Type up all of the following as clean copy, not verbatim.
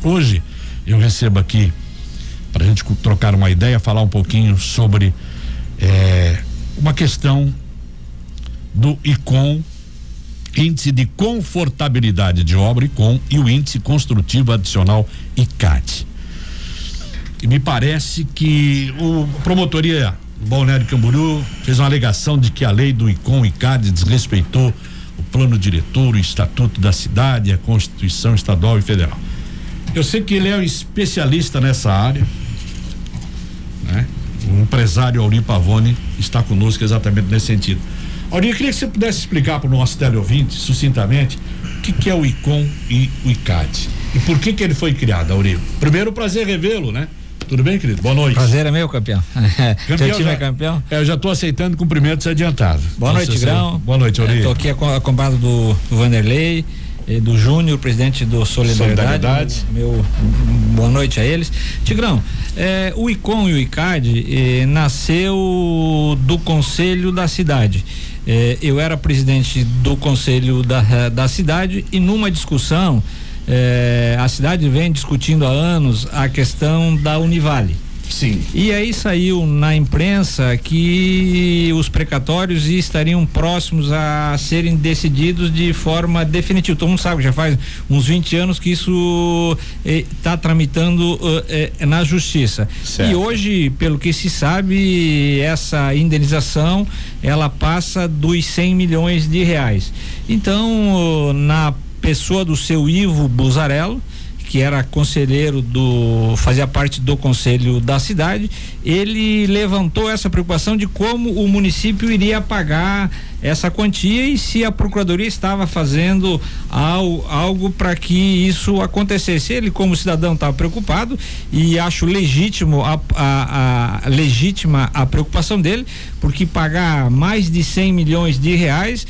Hoje eu recebo aqui, para a gente trocar uma ideia, falar um pouquinho sobre uma questão do ICOM, Índice de Confortabilidade de Obra, ICOM, e o Índice Construtivo Adicional, ICAD. E me parece que a promotoria do Balneário Camboriú fez uma alegação de que a lei do ICOM e ICAD desrespeitou o plano diretor, o estatuto da cidade, a Constituição estadual e federal. Eu sei que ele é um especialista nessa área, né? O empresário Auri Pavone está conosco exatamente nesse sentido. Auri, eu queria que você pudesse explicar para o nosso teleouvinte, sucintamente, o que é o ICOM e o ICAD e por que ele foi criado, Auri. Primeiro, prazer revê-lo, né? Tudo bem, querido? Boa noite. Prazer é meu, campeão. Seu time é campeão? Eu já estou aceitando cumprimentos adiantados. Boa noite, Tigrão. Boa noite, Auri. Estou aqui acompanhado do Vanderlei, do Júnior, presidente do Solidariedade. Boa noite a eles. Tigrão, o ICOM e o ICAD nasceu do Conselho da Cidade. Eu era presidente do Conselho da Cidade e numa discussão, a cidade vem discutindo há anos a questão da Univale. Sim. E aí saiu na imprensa que os precatórios estariam próximos a serem decididos de forma definitiva. Todo mundo sabe que já faz uns 20 anos que isso está tramitando na justiça. Certo. E hoje, pelo que se sabe, essa indenização ela passa dos 100 milhões de reais. Então, na pessoa do seu Ivo Buzarello, que era conselheiro fazia parte do conselho da cidade, ele levantou essa preocupação de como o município iria pagar essa quantia e se a procuradoria estava fazendo algo para que isso acontecesse. Ele, como cidadão, estava preocupado e acho legítima a preocupação dele, porque pagar mais de 100 milhões de reais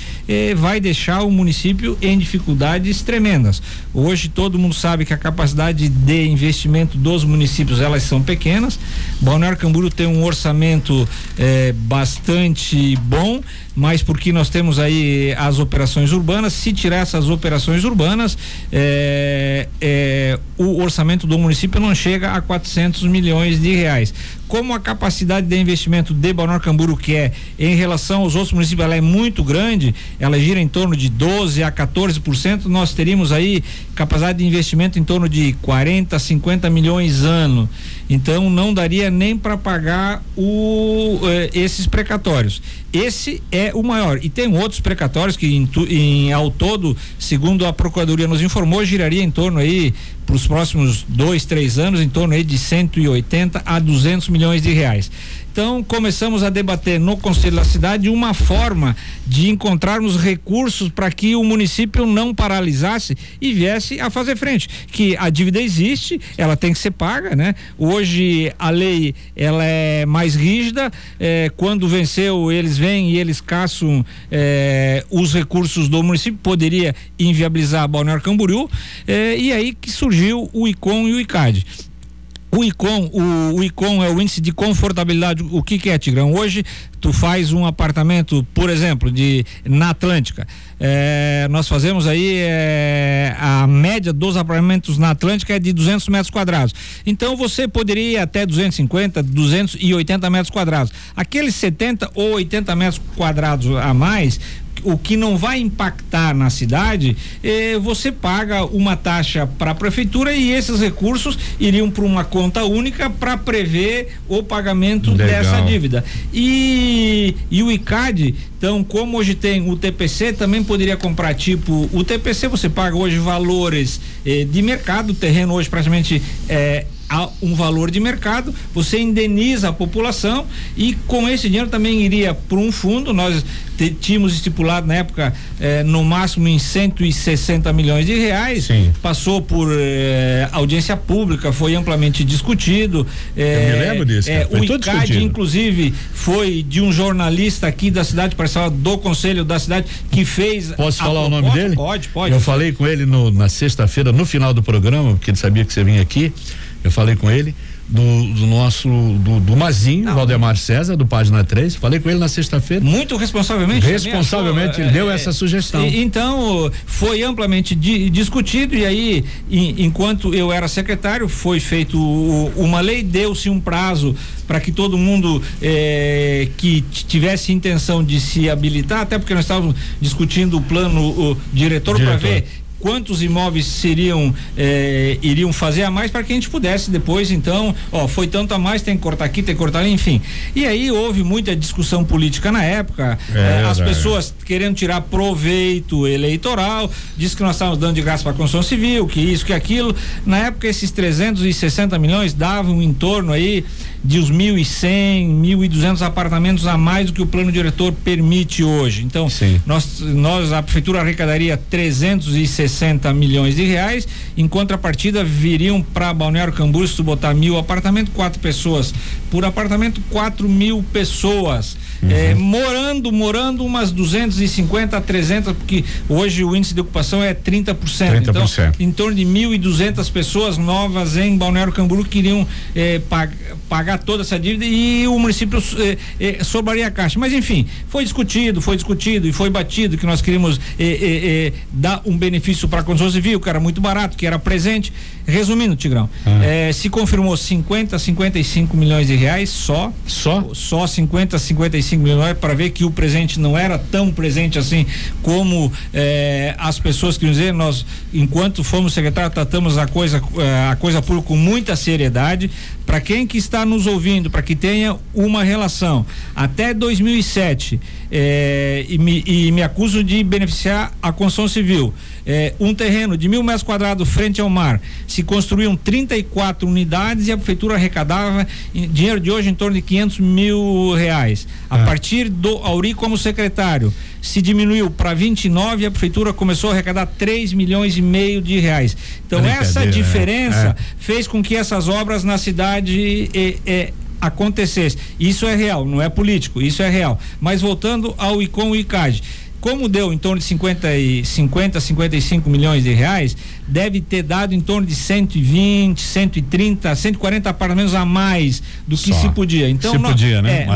vai deixar o município em dificuldades tremendas. Hoje todo mundo sabe que a capacidade de investimento dos municípios, elas são pequenas. Balneário Camboriú tem um orçamento bastante bom, mas porque nós temos aí as operações urbanas, se tirar essas operações urbanas, o orçamento do município não chega a 400 milhões de reais. Como a capacidade de investimento de Balneário Camboriú, que em relação aos outros municípios, ela é muito grande, ela gira em torno de 12% a 14%, nós teríamos aí capacidade de investimento em torno de 40, 50 milhões ano. Então não daria nem para pagar esses precatórios. Esse é o maior. E tem outros precatórios que ao todo, segundo a Procuradoria nos informou, giraria em torno aí para os próximos 2, 3 anos, em torno aí de 180 a 200 milhões de reais. Então começamos a debater no Conselho da Cidade uma forma de encontrarmos recursos para que o município não paralisasse e viesse a fazer frente, que a dívida existe, ela tem que ser paga, né? Hoje a lei ela é mais rígida, quando venceu eles vêm e eles caçam os recursos do município, poderia inviabilizar Balneário Camboriú, e aí que surgiu o ICOM e o ICAD. O ICOM é o índice de confortabilidade. O que é, Tigrão? Hoje tu faz um apartamento, por exemplo, na Atlântica. Nós fazemos aí a média dos apartamentos na Atlântica é de 200 metros quadrados. Então você poderia ir até 250, 280 metros quadrados. Aqueles 70 ou 80 metros quadrados a mais, o que não vai impactar na cidade, você paga uma taxa para a prefeitura e esses recursos iriam para uma conta única para prever o pagamento dessa dívida. E o ICAD, então, como hoje tem o TPC, também poderia comprar tipo o TPC, você paga hoje valores de mercado, o terreno hoje praticamente a um valor de mercado, você indeniza a população e com esse dinheiro também iria para um fundo. Nós tínhamos estipulado na época no máximo em 160 milhões de reais. Sim. Passou por audiência pública, foi amplamente discutido. Eu me lembro disso. O ICAD, inclusive, foi de um jornalista aqui da cidade, parcial do Conselho da Cidade, que fez. Posso falar o nome dele? Pode. Eu falei com ele na sexta-feira, no final do programa, porque ele sabia que você vinha aqui. Eu falei com ele, do nosso do Mazinho, Valdemar César, do Página 3. Falei com ele na sexta-feira. Muito responsavelmente. Ele deu essa sugestão. Então, foi amplamente discutido, e aí, enquanto eu era secretário, foi feito uma lei, deu-se um prazo para que todo mundo que tivesse intenção de se habilitar, até porque nós estávamos discutindo o plano diretor para ver quantos imóveis iriam fazer a mais, para que a gente pudesse depois, então, foi tanto a mais, tem que cortar aqui, tem que cortar ali, enfim. E aí houve muita discussão política na época, as pessoas querendo tirar proveito eleitoral, disse que nós estávamos dando de graça para a construção civil, que isso, que aquilo. Na época, esses 360 milhões davam em torno aí de uns 1.100, 1.200 apartamentos a mais do que o plano diretor permite hoje. Então, a prefeitura arrecadaria 360 milhões de reais, em contrapartida viriam para Balneário Camboriú, se tu botar 1.000 apartamentos, 4 pessoas por apartamento, 4.000 pessoas. Morando umas 250 a 300, porque hoje o índice de ocupação é 30%. Então, em torno de 1.200 pessoas novas em Balneário Camboriú que iriam pagar toda essa dívida, e o município sobraria a caixa. Mas enfim, foi discutido e foi batido que nós queríamos dar um benefício para a construção civil, que era muito barato, que era presente. Resumindo, Tigrão, se confirmou 55 milhões de reais só 55 milhões, para ver que o presente não era tão presente assim como as pessoas queriam dizer. Nós, enquanto fomos secretários, tratamos a coisa pública com muita seriedade. Para quem que está nos ouvindo, para que tenha uma relação, até 2007 e me acuso de beneficiar a construção civil, um terreno de 1.000 metros quadrados frente ao mar, se construíam 34 unidades e a prefeitura arrecadava dinheiro de hoje em torno de 500 mil reais. A partir do Auri como secretário, se diminuiu para 29 e a prefeitura começou a arrecadar 3,5 milhões de reais. Então essa diferença fez com que essas obras na cidade acontecesse. Isso é real, não é político, isso é real. Mas voltando ao ICOM e ICAD, como deu em torno de 55 milhões de reais, deve ter dado em torno de 120, 130, 140 apartamentos a mais do que se podia. Então, nós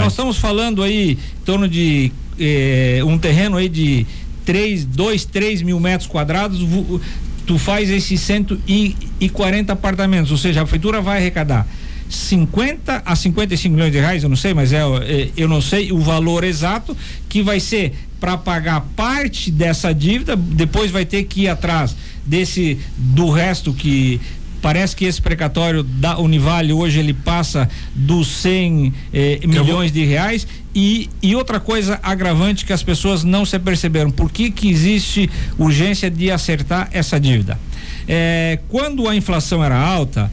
estamos falando aí em torno de um terreno aí de 3 mil metros quadrados, tu faz esses 140 apartamentos, ou seja, a prefeitura vai arrecadar 50 a 55 milhões de reais, eu não sei, mas eu não sei o valor exato, que vai ser para pagar parte dessa dívida, depois vai ter que ir atrás do resto, que parece que esse precatório da Univale hoje ele passa dos 100 milhões de reais. E outra coisa agravante que as pessoas não se perceberam, por que existe urgência de acertar essa dívida? Quando a inflação era alta,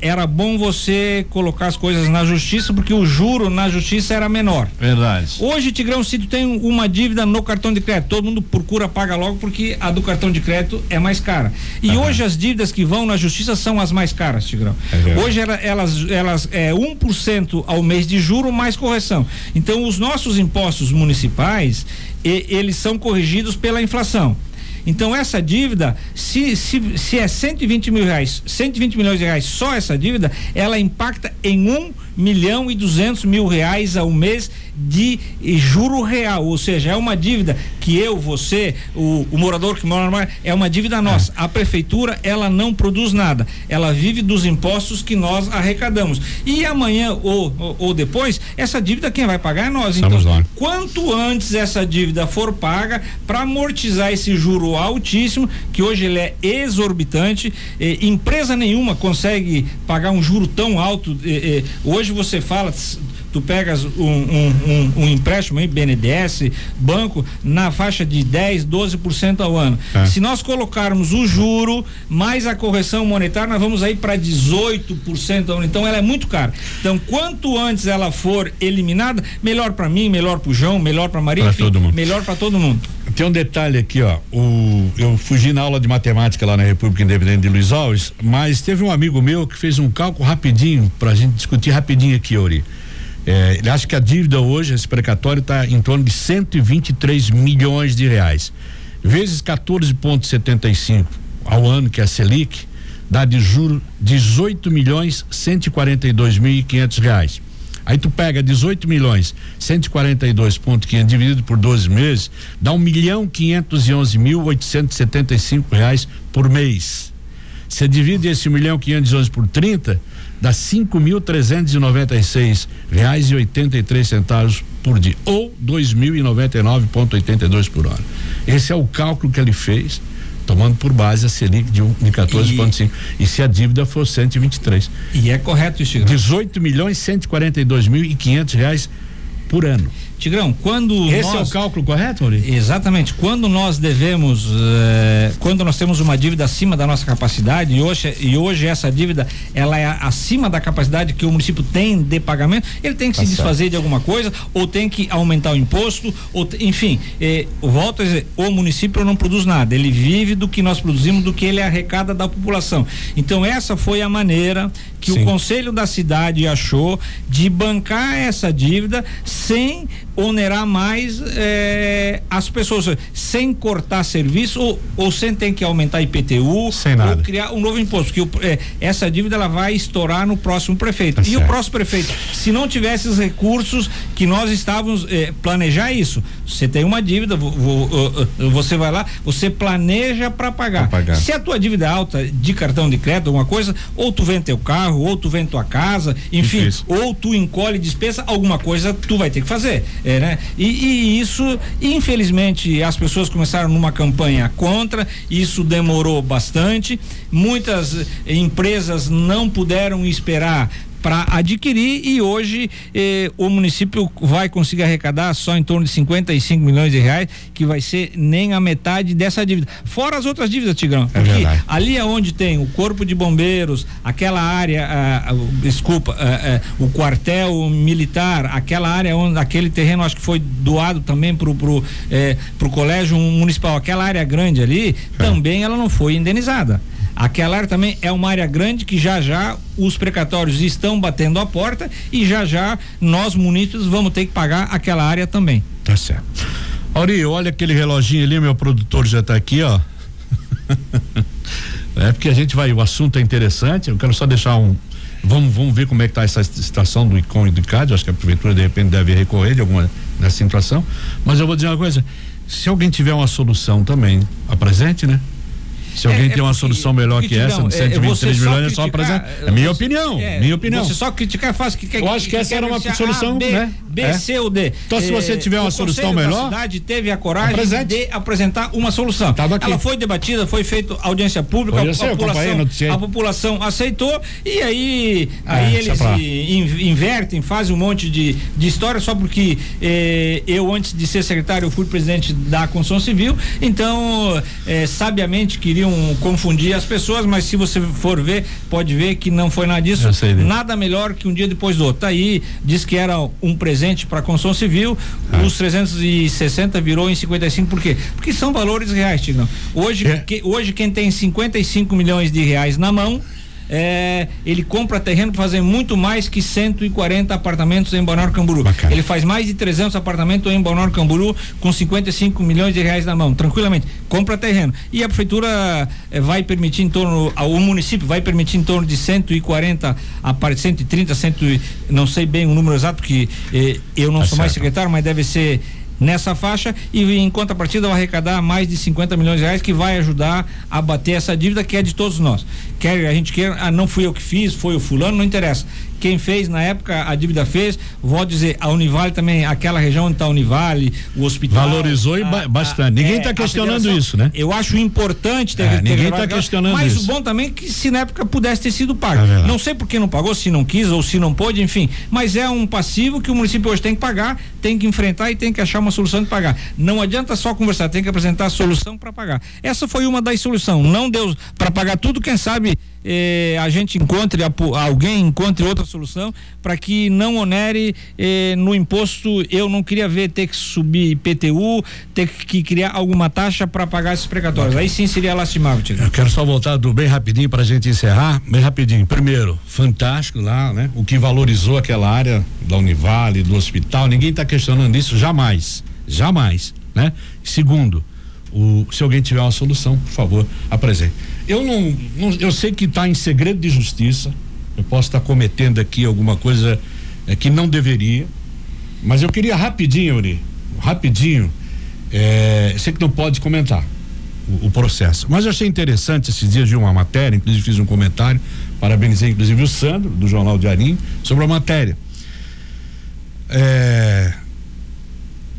era bom você colocar as coisas na justiça, porque o juro na justiça era menor. Verdade. Hoje, Tigrão, se tu tem uma dívida no cartão de crédito, todo mundo procura pagar logo, porque a do cartão de crédito é mais cara. E hoje as dívidas que vão na justiça são as mais caras, Tigrão. Hoje elas 1% ao mês de juro mais correção. Então, os nossos impostos municipais, eles são corrigidos pela inflação. Então, essa dívida, se é 120 milhões de reais só essa dívida, ela impacta em 1.200.000 reais ao mês de juro real, ou seja, é uma dívida que você, o morador que mora no mar, é uma dívida nossa. A prefeitura, ela não produz nada, ela vive dos impostos que nós arrecadamos, e amanhã ou depois, essa dívida quem vai pagar é nós. Então, quanto antes essa dívida for paga, para amortizar esse juro altíssimo, que hoje ele é exorbitante, empresa nenhuma consegue pagar um juro tão alto. Hoje você fala, tu pegas um empréstimo aí, BNDES, banco, na faixa de 10-12% ao ano. Se nós colocarmos o juro mais a correção monetária, nós vamos aí para 18% ao ano. Então ela é muito cara. Então, quanto antes ela for eliminada, melhor para mim, melhor para o João, melhor para Maria, enfim, melhor para todo mundo. Tem um detalhe aqui, eu fugi na aula de matemática lá na República Independente de Luiz Alves, mas teve um amigo meu que fez um cálculo rapidinho pra gente discutir rapidinho aqui, Ori. Ele acha que a dívida hoje, esse precatório, está em torno de 123 milhões de reais. Vezes 14,75 ao ano, que é a Selic, dá de juros R$18.142.500. Aí tu pega 18.142.500 dividido por 12 meses, dá R$1.511.875 por mês. Você divide esse 1.511 por 30, dá R$5.396,83 por dia, ou 2.099,82 por hora. Esse é o cálculo que ele fez, tomando por base a Selic de 14,5. E se a dívida for 123. E é correto isso, Tigrão? R$18.142.500 por ano. Tigrão, quando esse é o cálculo correto, Mauri? Exatamente. Quando nós devemos, quando nós temos uma dívida acima da nossa capacidade, e hoje essa dívida ela é acima da capacidade que o município tem de pagamento, ele tem que se desfazer de alguma coisa, ou tem que aumentar o imposto, ou enfim, volto a dizer, o município não produz nada, ele vive do que nós produzimos, do que ele arrecada da população. Então essa foi a maneira que o conselho da cidade achou de bancar essa dívida sem onerar mais as pessoas, sem cortar serviço ou sem ter que aumentar IPTU, sem nada, ou criar um novo imposto, porque essa dívida ela vai estourar no próximo prefeito. E o próximo prefeito, se não tivesse os recursos que nós estávamos planejar isso, você tem uma dívida, você vai lá, você planeja para pagar. Se a tua dívida é alta de cartão de crédito, alguma coisa, ou tu vende teu carro, ou tu vende tua casa, enfim, ou tu encolhe despesa, alguma coisa tu vai ter que fazer. Né? E isso, infelizmente, as pessoas começaram numa campanha contra, isso demorou bastante, muitas empresas não puderam esperar para adquirir, e hoje o município vai conseguir arrecadar só em torno de 55 milhões de reais, que vai ser nem a metade dessa dívida, fora as outras dívidas, Tigrão, porque ali é onde tem o corpo de bombeiros, aquela área, o quartel militar, aquela área onde aquele terreno acho que foi doado também pro colégio municipal, aquela área grande ali, também ela não foi indenizada. Aquela área também é uma área grande que já os precatórios estão batendo a porta, e já nós munícipes vamos ter que pagar aquela área também. Tá certo. Auri, olha aquele reloginho ali, meu produtor já tá aqui, ó. Porque a gente o assunto é interessante, eu quero só deixar vamos ver como é que tá essa situação do ICOM e do ICAD, acho que a prefeitura de repente deve recorrer de alguma nessa situação, mas eu vou dizer uma coisa, se alguém tiver uma solução também, apresente, né? Se alguém tem uma solução melhor que essa, de 123 milhões, é só apresentar. É minha opinião, minha opinião. Você só criticar é fácil. Eu acho que essa era uma solução, né? B, C ou D. Então, se você tiver uma solução melhor, a cidade teve a coragem de apresentar uma solução. Ela foi debatida, foi feita audiência pública, a população aceitou, e aí eles invertem, fazem um monte de história só porque eu, antes de ser secretário, eu fui presidente da Construção Civil, então sabiamente queriam confundir as pessoas, mas se você for ver, pode ver que não foi nada disso, nada melhor que um dia depois do outro. Tá aí, diz que era um presente para a construção civil, os 360 virou em 55, por quê? Porque são valores reais, Tigrão. Hoje quem tem 55 milhões de reais na mão, ele compra terreno para fazer muito mais que 140 apartamentos em Balneário Camboriú. Bacana. Ele faz mais de 300 apartamentos em Balneário Camboriú com 55 milhões de reais na mão, tranquilamente, compra terreno, e a prefeitura vai permitir o município vai permitir em torno de 140 130, não sei bem o número exato, porque eu não sou mais secretário, mas deve ser nessa faixa, e em contrapartida vai arrecadar mais de 50 milhões de reais, que vai ajudar a bater essa dívida que é de todos nós. Quer a gente queira, não fui eu que fiz, foi o fulano, não interessa. Quem fez na época, a dívida fez, vou dizer, a Univale também, aquela região onde está a Univale, o hospital. Valorizou bastante. Ninguém está questionando isso, né? Eu acho importante ter ninguém está questionando isso. Mas o bom também é que se na época pudesse ter sido pago. Não sei por que não pagou, se não quis ou se não pôde, enfim. Mas é um passivo que o município hoje tem que pagar, tem que enfrentar e tem que achar uma solução de pagar. Não adianta só conversar, tem que apresentar a solução para pagar. Essa foi uma das soluções. Não deu para pagar tudo, quem sabe a gente alguém encontre outra solução para que não onere no imposto. Eu não queria ver ter que subir IPTU, ter que criar alguma taxa para pagar esses precatórios. Aí sim seria lastimável, Tigrão. Eu quero só voltar bem rapidinho para a gente encerrar, bem rapidinho. Primeiro, fantástico lá, né? O que valorizou aquela área da Univale, do hospital, ninguém está questionando isso, jamais, né? Segundo, se alguém tiver uma solução, por favor, apresente. eu sei que está em segredo de justiça, eu posso estar cometendo aqui alguma coisa que não deveria, mas eu queria rapidinho, Uri, sei que não pode comentar o processo, mas eu achei interessante esses dias de uma matéria, inclusive fiz um comentário, parabenizei inclusive o Sandro, do Jornal Diarinho, sobre a matéria.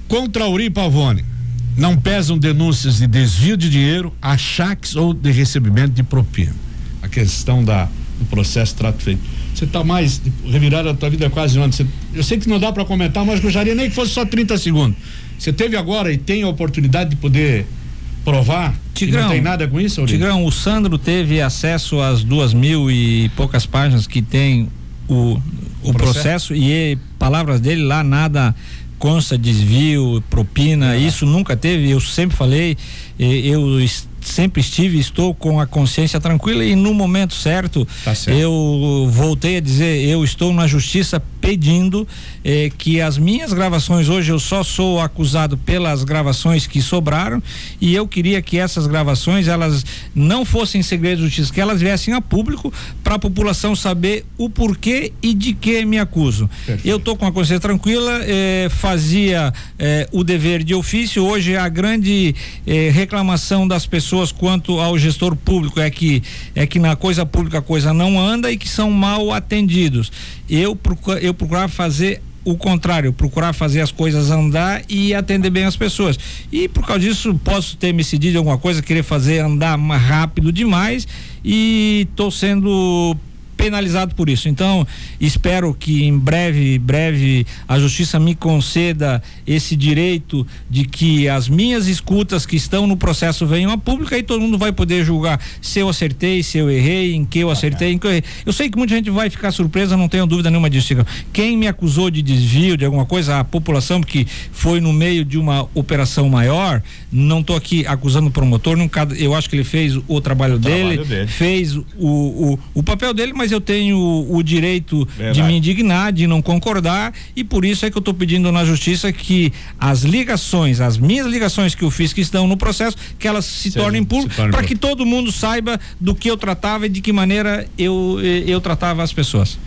Contra Uri Pavone, não pesam denúncias de desvio de dinheiro, achaques ou de recebimento de propina. A questão do processo trato feito. Você está mais revirado a tua vida quase um ano. Eu sei que não dá para comentar, mas gostaria nem que fosse só 30 segundos. Você teve agora e tem a oportunidade de poder provar Tigrão, que não tem nada com isso, Uri? Tigrão, o Sandro teve acesso às 2.000 e poucas páginas que tem o processo e palavras dele lá nada consta desvio, propina, isso nunca teve. Eu sempre falei, eu sempre estou com a consciência tranquila e no momento certo, eu voltei a dizer, eu estou na justiça pedindo que as minhas gravações, hoje eu só sou acusado pelas gravações que sobraram e eu queria que essas gravações elas não fossem segredo de justiça, que elas viessem a público para a população saber o porquê e de que me acuso. Perfeito. Eu estou com a consciência tranquila, fazia o dever de ofício. Hoje a grande reclamação das pessoas quanto ao gestor público é que na coisa pública a coisa não anda e que são mal atendidos. Eu procurava fazer o contrário, procurar fazer as coisas andar e atender bem as pessoas. E por causa disso posso ter me decidido em alguma coisa, querer fazer andar mais rápido demais e estou sendo penalizado por isso. Então, espero que em breve a justiça me conceda esse direito de que as minhas escutas que estão no processo venham a público e todo mundo vai poder julgar se eu acertei, se eu errei, em que eu acertei, em que eu errei. Eu sei que muita gente vai ficar surpresa, não tenho dúvida nenhuma disso. Quem me acusou de desvio de alguma coisa, a população, porque foi no meio de uma operação maior, não estou aqui acusando o promotor, eu acho que ele fez o trabalho dele, fez o papel dele, mas eu tenho o direito de me indignar, de não concordar, e por isso é que eu estou pedindo na justiça que as minhas ligações que eu fiz que estão no processo, que elas se tornem públicas, para que todo mundo saiba do que eu tratava e de que maneira eu tratava as pessoas.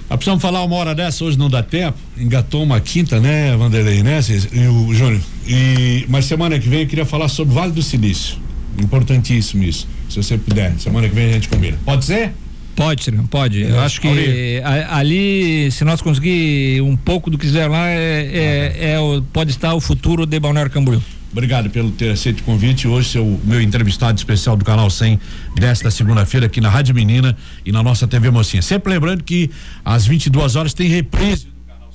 Precisamos falar uma hora dessa, hoje não dá tempo, engatou uma quinta, né, Vanderlei, né, e o Júnior, mas semana que vem eu queria falar sobre Vale do Silício, importantíssimo isso, se você puder, semana que vem a gente combina, pode ser? Pode. Eu acho que ali, se nós conseguir um pouco do que fizeram lá, pode estar o futuro de Balneário Camboriú. Obrigado pelo ter aceito o convite. Hoje é o meu entrevistado especial do Canal 100 desta segunda-feira aqui na Rádio Menina e na nossa TV Mocinha. Sempre lembrando que às 22 horas tem reprise do Canal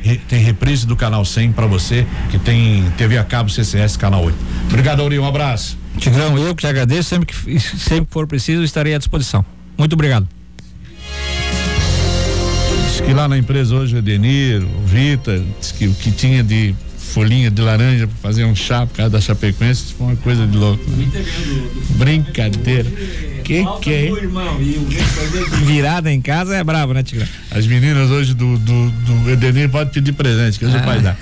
100. Tem reprise do Canal 100 para você que tem TV a cabo CCS Canal 8. Obrigado, Auri, um abraço. Tigrão, eu que te agradeço, sempre que for preciso estarei à disposição. Muito obrigado. Diz que lá na empresa hoje o Edenir, o Vita, diz que o que tinha de folhinha de laranja para fazer um chá por causa da Chapecoense foi uma coisa de louco, né? Brincadeira. Que é? Virada em casa é bravo, né, Tigrão? As meninas hoje do Edenir podem pedir presente, que hoje o pai dá.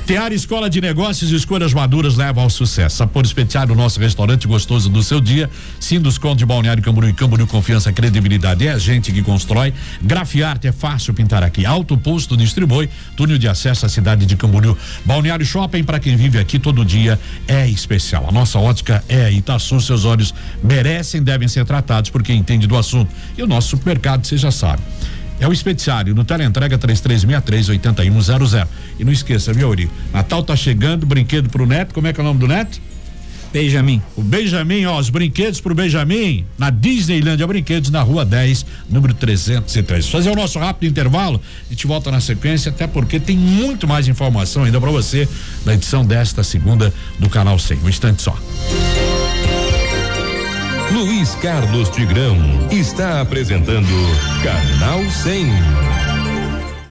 Tear Escola de Negócios e escolhas maduras levam ao sucesso. Sabor especial do nosso restaurante gostoso do seu dia. Sinduscon de Balneário Camboriú e Camboriú, confiança, credibilidade. É a gente que constrói. Grafiarte é fácil pintar aqui. Alto Posto distribui. Túnel de acesso à cidade de Camboriú. Balneário Shopping, para quem vive aqui todo dia, é especial. A nossa ótica é Itaçu. Seus olhos merecem, devem ser tratados por quem entende do assunto. E o nosso supermercado, você já sabe. É o Especiário, no teleentrega 3363-8100. E não esqueça, viu, Auri? Natal tá chegando, brinquedo pro neto. Como é que é o nome do neto? Benjamin. O Benjamin, os brinquedos pro Benjamin na Disneylândia Brinquedos, na Rua 10, número 303. Fazer o nosso rápido intervalo, a gente volta na sequência, até porque tem muito mais informação ainda para você na edição desta segunda do Canal 100. Um instante só. Luiz Carlos Tigrão está apresentando Canal 100.